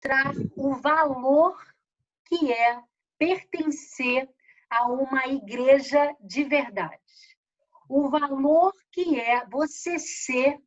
mostrar o valor que é pertencer a uma igreja de verdade. O valor que é você ser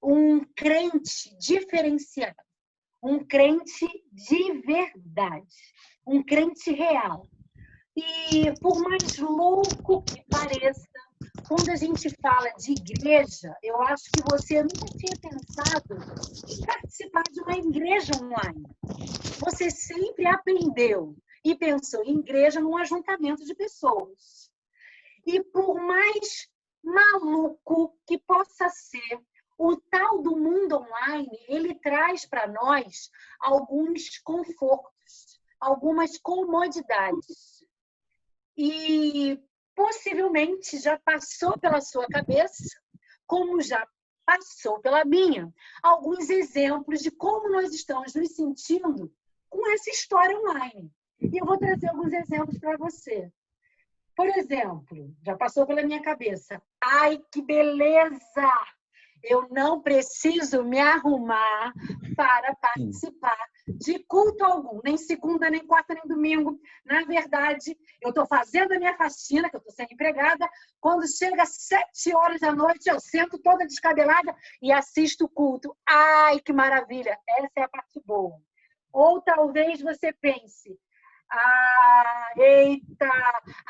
um crente diferenciado, um crente de verdade, um crente real. E por mais louco que pareça, quando a gente fala de igreja, eu acho que você nunca tinha pensado em participar de uma igreja online. Você sempre aprendeu e pensou em igreja num ajuntamento de pessoas. E por mais maluco que possa ser, o tal do mundo online, ele traz para nós alguns confortos, algumas comodidades. E possivelmente já passou pela sua cabeça, como já passou pela minha, alguns exemplos de como nós estamos nos sentindo com essa história online. E eu vou trazer alguns exemplos para você. Por exemplo, já passou pela minha cabeça. Ai, que beleza! Eu não preciso me arrumar para participar de culto algum, nem segunda, nem quarta, nem domingo. Na verdade, eu estou fazendo a minha faxina, que eu estou sendo empregada. Quando chega às 7 horas da noite, eu sento toda descabelada e assisto o culto. Ai, que maravilha! Essa é a parte boa. Ou talvez você pense, eita,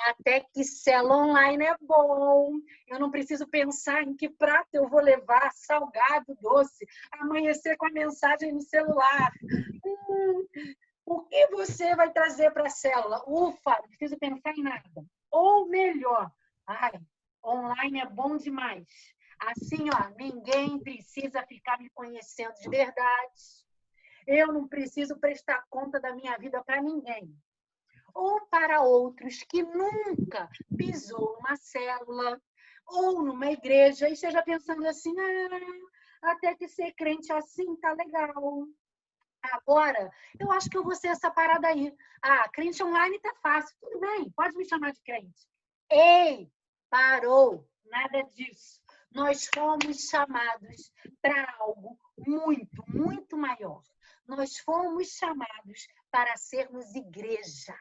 até que célula online é bom. Eu não preciso pensar em que prato eu vou levar, salgado, doce, amanhecer com a mensagem no celular. O que você vai trazer para a célula? Ufa, não preciso pensar em nada. Ou melhor, online é bom demais. Assim, ninguém precisa ficar me conhecendo de verdade. Eu não preciso prestar conta da minha vida para ninguém. Ou para outros que nunca pisou numa célula ou numa igreja e esteja pensando assim, até que ser crente assim tá legal. Agora, eu acho que eu vou ser essa parada aí. Crente online tá fácil. Tudo bem, pode me chamar de crente. Ei, parou, nada disso. Nós fomos chamados para algo muito, muito maior. Nós fomos chamados para sermos igreja.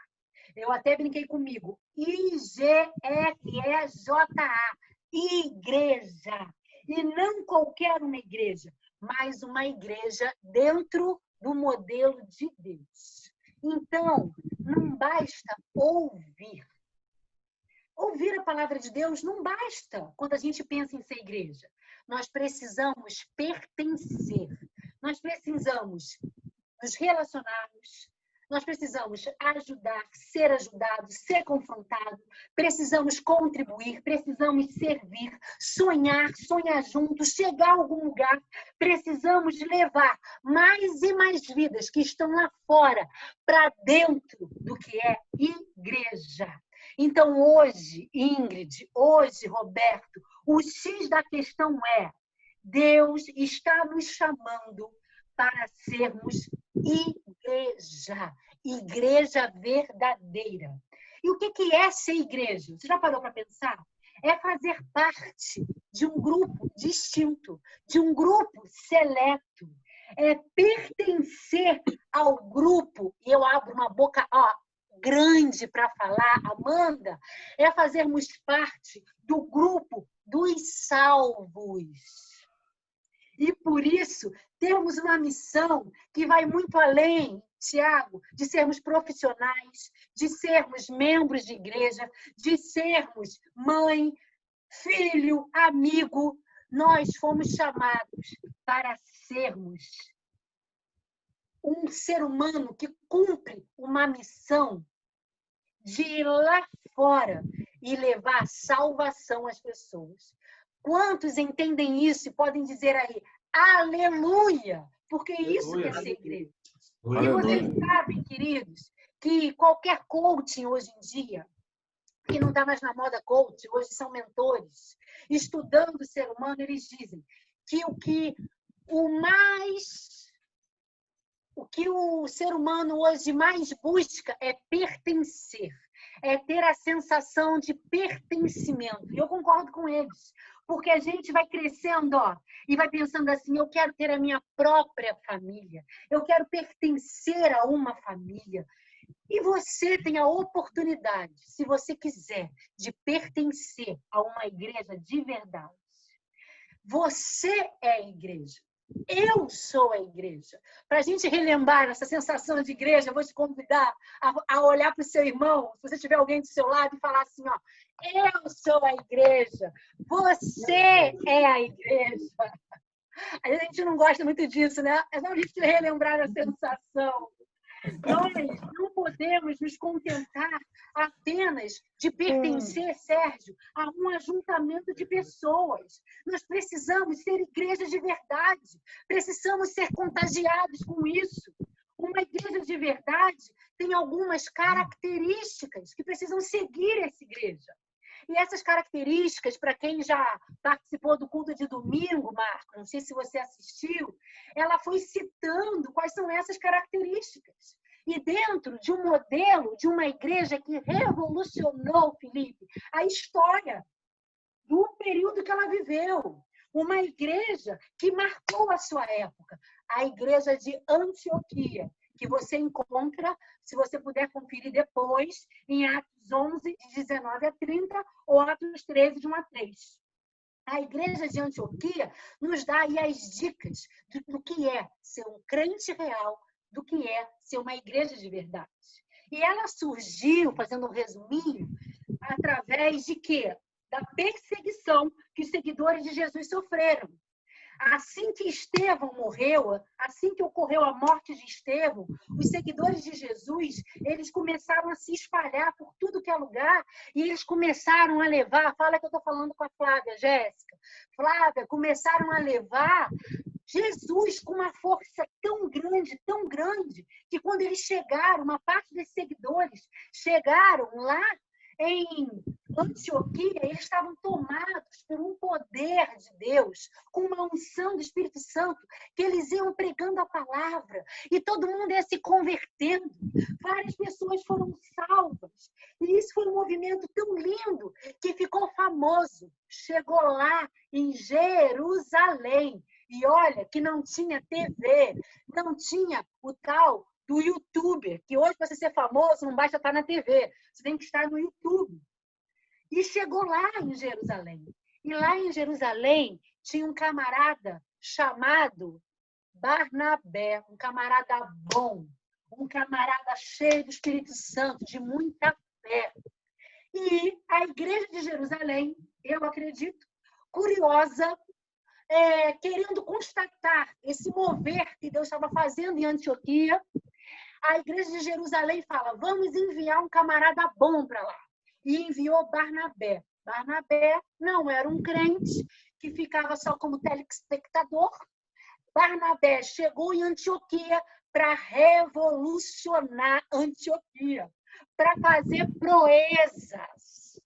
Eu até brinquei comigo. IGREJA. Igreja. E não qualquer uma igreja, mas uma igreja dentro do modelo de Deus. Então, não basta ouvir. Ouvir a palavra de Deus não basta quando a gente pensa em ser igreja. Nós precisamos pertencer. Nós precisamos nos relacionarmos. Nós precisamos ajudar, ser confrontado, precisamos contribuir, precisamos servir, sonhar juntos, chegar a algum lugar. Precisamos levar mais e mais vidas que estão lá fora para dentro do que é igreja. Então, hoje, Ingrid, hoje, Roberto, o X da questão é: Deus está nos chamando para sermos igreja, igreja verdadeira. E o que é ser igreja? Você já parou para pensar? É fazer parte de um grupo distinto, de um grupo seleto. É pertencer ao grupo, e eu abro uma boca grande para falar, Amanda, é fazermos parte do grupo dos salvos. E por isso, temos uma missão que vai muito além, Tiago, de sermos profissionais, de sermos membros de igreja, de sermos mãe, filho, amigo. Nós fomos chamados para sermos um ser humano que cumpre uma missão de ir lá fora e levar salvação às pessoas. Quantos entendem isso e podem dizer aí, aleluia, porque isso quer ser igreja. E vocês sabem, queridos, que qualquer coaching hoje em dia, que não está mais na moda coach, hoje são mentores, estudando o ser humano, eles dizem que o que o ser humano hoje mais busca é pertencer. é ter a sensação de pertencimento. E eu concordo com eles, porque a gente vai crescendo, ó, e vai pensando assim, eu quero ter a minha própria família, eu quero pertencer a uma família. E você tem a oportunidade, se você quiser, de pertencer a uma igreja de verdade. Você é a igreja. Eu sou a igreja. Para a gente relembrar essa sensação de igreja, eu vou te convidar a olhar para o seu irmão, se você tiver alguém do seu lado, e falar assim, ó, eu sou a igreja, você é a igreja. A gente não gosta muito disso, né? É só a gente relembrar a sensação. Nós não podemos nos contentar apenas de pertencer, Sérgio, a um ajuntamento de pessoas. Nós precisamos ser igrejas de verdade. Precisamos ser contagiados com isso. Uma igreja de verdade tem algumas características que precisam seguir essa igreja. E essas características, para quem já participou do culto de domingo, Marco, não sei se você assistiu, ela foi citando quais são essas características. E dentro de um modelo de uma igreja que revolucionou, Felipe, a história do período que ela viveu. Uma igreja que marcou a sua época, a igreja de Antioquia, que você encontra, se você puder conferir depois, em Atos 11, de 19 a 30, ou Atos 13, de 1 a 3. A igreja de Antioquia nos dá aí as dicas do que é ser um crente real, do que é ser uma igreja de verdade. E ela surgiu, fazendo um resuminho, através de quê? Da perseguição que os seguidores de Jesus sofreram. Assim que Estevão morreu, assim que ocorreu a morte de Estevão, os seguidores de Jesus, eles começaram a se espalhar por tudo que é lugar e eles começaram a levar, fala que eu estou falando com a Flávia, Jéssica, Flávia, começaram a levar Jesus com uma força tão grande, que quando eles chegaram, uma parte desses seguidores chegaram lá em Antioquia, eles estavam tomados por um poder de Deus, com uma unção do Espírito Santo, que eles iam pregando a palavra, e todo mundo ia se convertendo. Várias pessoas foram salvas. E isso foi um movimento tão lindo, que ficou famoso. Chegou lá em Jerusalém. E olha que não tinha TV, não tinha o tal do YouTuber, que hoje, para você ser famoso, não basta estar na TV, você tem que estar no YouTube. E chegou lá em Jerusalém. E lá em Jerusalém tinha um camarada chamado Barnabé, um camarada bom, um camarada cheio do Espírito Santo, de muita fé. E a igreja de Jerusalém, eu acredito, curiosa, querendo constatar esse mover que Deus estava fazendo em Antioquia, a igreja de Jerusalém fala, vamos enviar um camarada bom para lá. E enviou Barnabé. Barnabé não era um crente que ficava só como telespectador. Barnabé chegou em Antioquia para revolucionar Antioquia, para fazer proezas.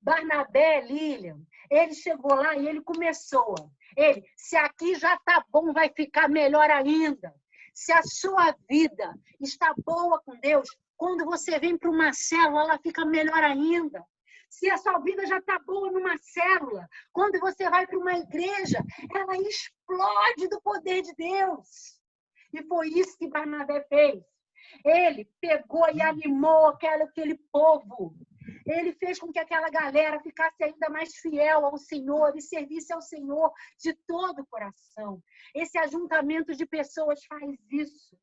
Barnabé, Lilian, ele chegou lá e ele começou. Ele, se aqui já está bom, vai ficar melhor ainda. Se a sua vida está boa com Deus, quando você vem para uma célula, ela fica melhor ainda. Se a sua vida já está boa numa célula, quando você vai para uma igreja, ela explode do poder de Deus. E foi isso que Barnabé fez. Ele pegou e animou aquele povo. Ele fez com que aquela galera ficasse ainda mais fiel ao Senhor e servisse ao Senhor de todo o coração. Esse ajuntamento de pessoas faz isso.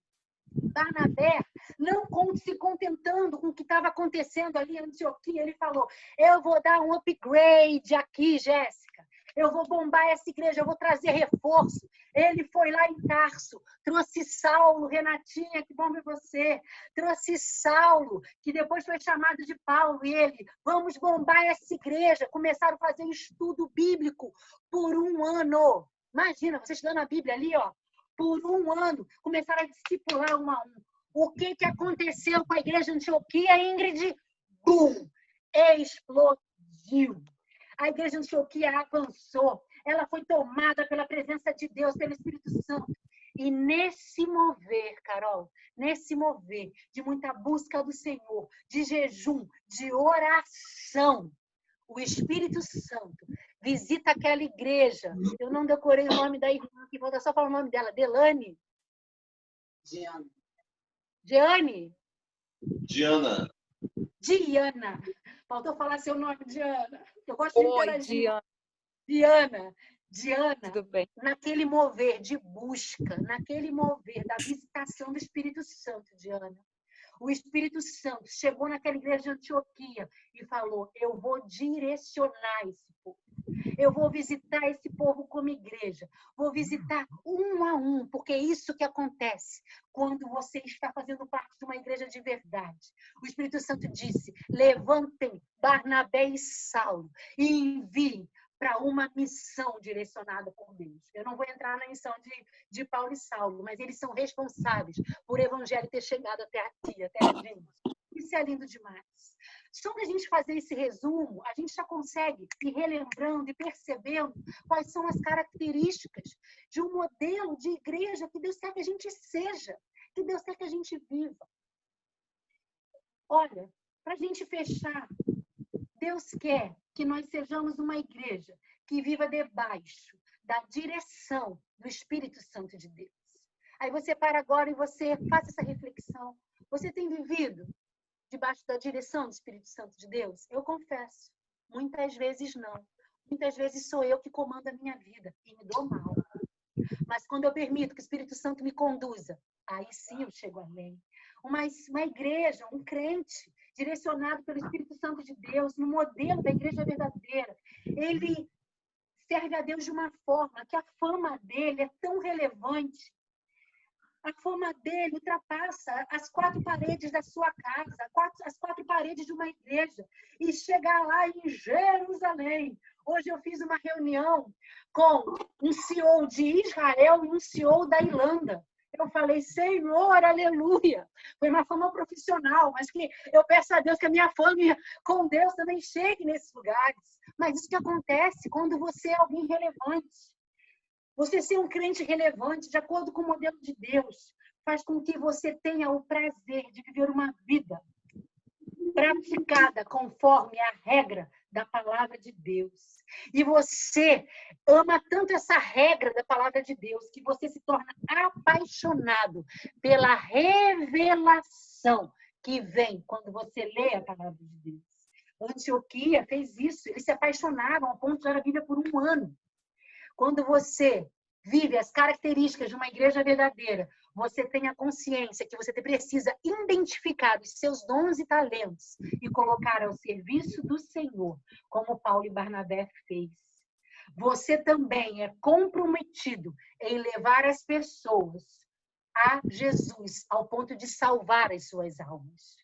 Barnabé não se contentando com o que estava acontecendo ali em Antioquia, ele falou, eu vou dar um upgrade aqui, Jéssica. Eu vou bombar essa igreja, eu vou trazer reforço. Ele foi lá em Tarso, trouxe Saulo, Renatinha, que bom ver você. Trouxe Saulo, que depois foi chamado de Paulo, e ele, vamos bombar essa igreja. Começaram a fazer um estudo bíblico por 1 ano. Imagina, você estudando a Bíblia ali, ó, por 1 ano, começaram a discipular um a um. O que aconteceu com a igreja de Antioquia, Ingrid? Bum! Explodiu. A igreja de Antioquia avançou. Ela foi tomada pela presença de Deus, pelo Espírito Santo. E nesse mover, Carol, nesse mover de muita busca do Senhor, de jejum, de oração, o Espírito Santo visita aquela igreja. Eu não decorei o nome da irmã aqui, vou só falar o nome dela. Delane? Diane? Diana. Faltou falar seu nome, Diana. Eu gosto de interagir. Diana, Tudo bem. naquele mover de busca, naquele mover da visitação do Espírito Santo, Diana. O Espírito Santo chegou naquela igreja de Antioquia e falou: eu vou direcionar esse povo. Eu vou visitar esse povo como igreja. Vou visitar um a um, porque é isso que acontece quando você está fazendo parte de uma igreja de verdade. O Espírito Santo disse: levantem Barnabé e Saulo e enviem para uma missão direcionada por Deus. Eu não vou entrar na missão de Paulo e Saulo, mas eles são responsáveis por o evangelho ter chegado até aqui, até a gente. Isso é lindo demais. Só para a gente fazer esse resumo, a gente já consegue ir relembrando e percebendo quais são as características de um modelo de igreja que Deus quer que a gente seja, que Deus quer que a gente viva. Olha, para a gente fechar, Deus quer que nós sejamos uma igreja que viva debaixo da direção do Espírito Santo de Deus. Aí você para agora e você faça essa reflexão. Você tem vivido debaixo da direção do Espírito Santo de Deus? Eu confesso, muitas vezes não. Muitas vezes sou eu que comando a minha vida e me dou mal. Mas quando eu permito que o Espírito Santo me conduza, aí sim eu chego além. Uma igreja, um crente direcionado pelo Espírito Santo de Deus, no modelo da igreja verdadeira, ele serve a Deus de uma forma que a fama dele é tão relevante. A fama dele ultrapassa as 4 paredes da sua casa, as 4 paredes de uma igreja, e chegar lá em Jerusalém. Hoje eu fiz uma reunião com um CEO de Israel e um CEO da Irlanda. Eu falei: Senhor, aleluia. Foi uma fama profissional, mas que eu peço a Deus que a minha fama com Deus também chegue nesses lugares. Mas isso que acontece quando você é alguém relevante. Você ser um crente relevante, de acordo com o modelo de Deus, faz com que você tenha o prazer de viver uma vida praticada conforme a regra da palavra de Deus. E você ama tanto essa regra da palavra de Deus que você se torna apaixonado pela revelação que vem quando você lê a palavra de Deus. Antioquia fez isso, eles se apaixonaram ao ponto de ler a Bíblia por 1 ano. Quando você vive as características de uma igreja verdadeira, você tem a consciência que você precisa identificar os seus dons e talentos e colocar ao serviço do Senhor, como Paulo e Barnabé fez. Você também é comprometido em levar as pessoas a Jesus, ao ponto de salvar as suas almas.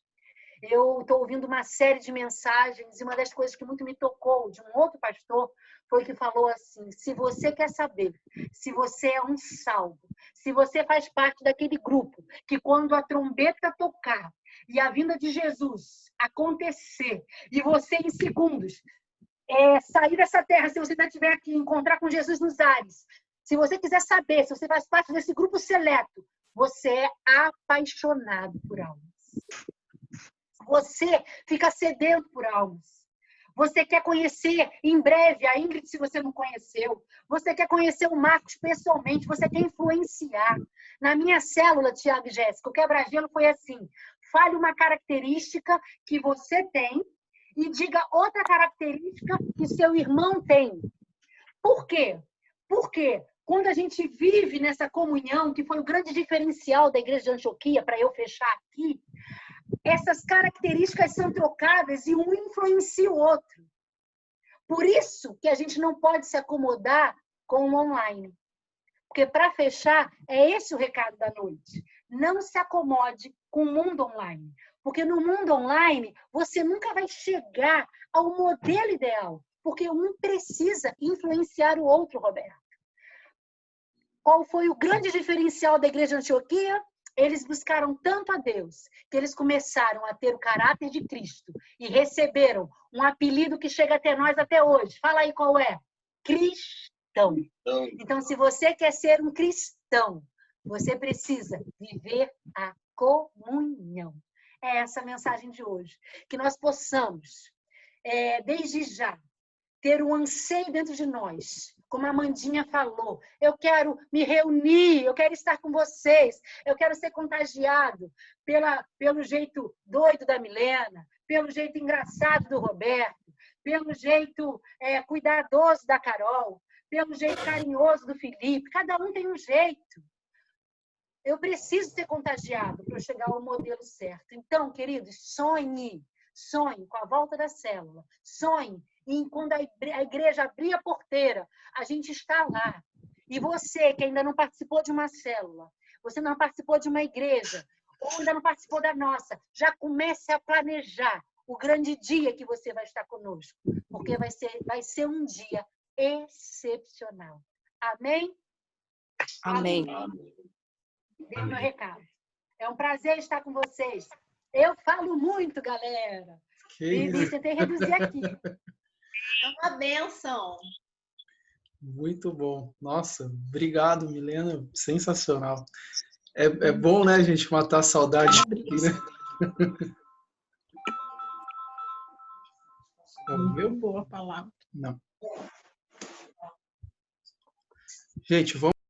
Eu estou ouvindo uma série de mensagens e uma das coisas que muito me tocou de um outro pastor foi que falou assim: se você quer saber se você é um salvo, se você faz parte daquele grupo que quando a trombeta tocar e a vinda de Jesus acontecer e você em segundos sair dessa terra, se você ainda estiver aqui, encontrar com Jesus nos ares, se você quiser saber se você faz parte desse grupo seleto, você é apaixonado por almas. Você fica sedento por almas. Você quer conhecer em breve a Ingrid, se você não conheceu. Você quer conhecer o Marcos pessoalmente. Você quer influenciar. Na minha célula, Tiago e Jéssica, o quebra-gelo foi assim: fale uma característica que você tem e diga outra característica que seu irmão tem. Por quê? Porque quando a gente vive nessa comunhão, que foi o grande diferencial da igreja de Antioquia, para eu fechar aqui, essas características são trocadas e um influencia o outro. Por isso que a gente não pode se acomodar com o online. Porque, para fechar, é esse o recado da noite. Não se acomode com o mundo online. Porque no mundo online, você nunca vai chegar ao modelo ideal. Porque um precisa influenciar o outro, Roberto. Qual foi o grande diferencial da igreja de Antioquia? Eles buscaram tanto a Deus que eles começaram a ter o caráter de Cristo e receberam um apelido que chega até nós até hoje. Fala aí qual é? Cristão. Então, se você quer ser um cristão, Você precisa viver a comunhão. É essa a mensagem de hoje. Que nós possamos, desde já, ter um anseio dentro de nós. Como a Amandinha falou, eu quero me reunir, eu quero estar com vocês, eu quero ser contagiado pelo jeito doido da Milena, pelo jeito engraçado do Roberto, pelo jeito cuidadoso da Carol, pelo jeito carinhoso do Felipe. Cada um tem um jeito. Eu preciso ser contagiado para eu chegar ao modelo certo. Então, queridos, sonhe com a volta da célula. Sonhe em quando a igreja abrir a porteira, a gente está lá. E você que ainda não participou de uma célula, você não participou de uma igreja, ou ainda não participou da nossa, já comece a planejar o grande dia que você vai estar conosco, porque vai ser um dia excepcional. Amém? Amém. Dei o meu recado. É um prazer estar com vocês. Eu falo muito, galera. Tentei reduzir aqui. É uma bênção. Muito bom. Nossa, obrigado, Milena. Sensacional. É bom, né, gente, matar a saudade. Muito boa a palavra. Não. Gente, vamos